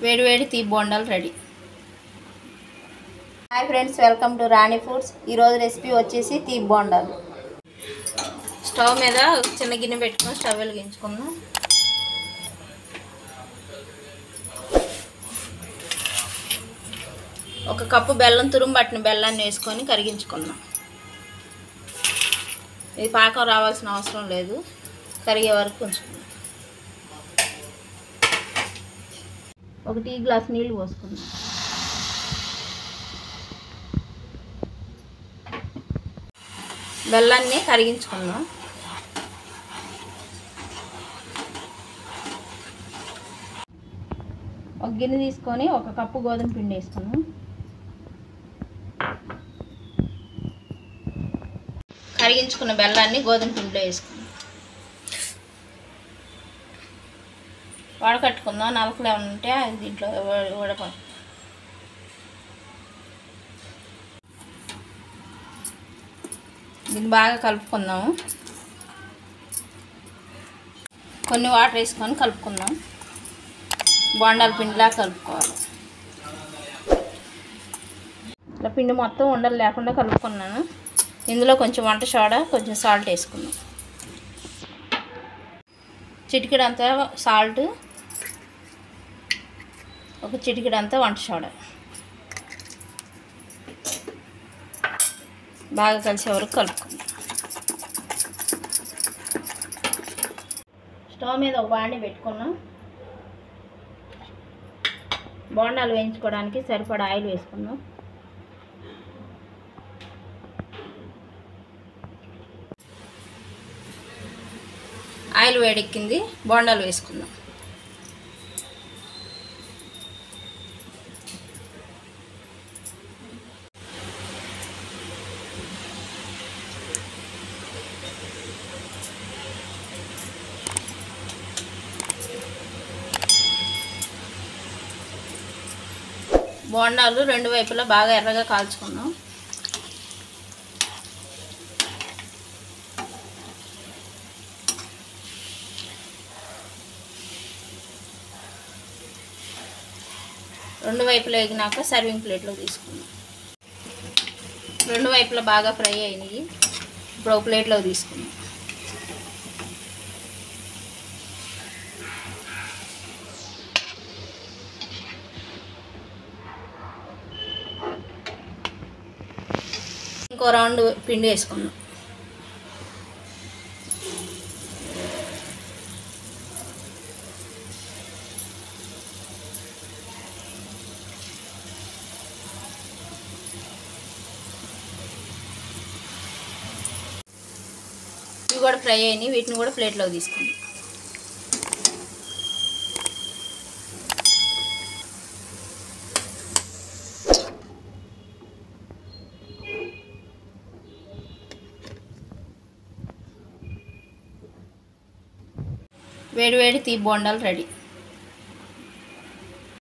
వేడి వేడి తీ బోండాలు ready. Hi friends, welcome to Rani foods. ఈరోజు రెసిపీ వచ్చేసి తీ బోండాలు. స్టవ్ మీద చిన్న గిన్నె పెట్టుకొని స్టవ్ వెలిగించుకుందాం. ఒక కప్పు బెల్లం, తురుము పట్టిన బెల్లాన్ని వేసుకొని కరిగించుకుందాం. ఇది పాకం రావాల్సిన అవసరం లేదు, కరిగే వరకు ఉంచుకుందాం. ఒక టీ గ్లాస్ నీళ్ళు పోసుకుందాం. బెల్లాన్ని కరిగించుకుందాం. ఒక గిన్నె తీసుకొని ఒక కప్పు గోధుమ పిండి వేసుకుందాం. కరిగించుకున్న బెల్లాన్ని గోధుమ పిండిలో వేసుకుందాం. వడకట్టుకుందాం. నలకలు ఏమైనా ఉంటే అది దీంట్లో దీన్ని బాగా కలుపుకుందాము. కొన్ని వాటర్ వేసుకొని కలుపుకుందాం. బోండాల పిండిలా కలుపుకోవాలి. ఇలా పిండి మొత్తం ఉండలు లేకుండా కలుపుకున్నాను. ఇందులో కొంచెం వంట సోడా, కొంచెం సాల్ట్ వేసుకున్నాం. చిటికెడంతా సాల్ట్, ఒక చిటికెడంతా వంట సోడా బాగా కలిసే వరకు కలుపుకుందాం. స్టవ్ మీద ఒక బాండి పెట్టుకున్నాం. బోండాలు వేయించుకోవడానికి సరిపడా ఆయిల్ వేసుకుందాం. ఆయిల్ వేడెక్కింది, బోండాలు వేసుకుందాం. బోండాలు రెండు వైపులా బాగా ఎర్రగా కాల్చుకుందాం. రెండు వైపులా వేగినాక సర్వింగ్ ప్లేట్లో తీసుకుందాం. రెండు వైపులా బాగా ఫ్రై అయినాయి. ఇప్పుడు ఒక ప్లేట్లో తీసుకుందాం. ఇంకో రౌండ్ పిండి వేసుకుందాం. ఇవి కూడా ఫ్రై అయినాయి. వీటిని కూడా ప్లేట్లో తీసుకుందాం. వేడి వేడి తీ బోండాలు రెడీ.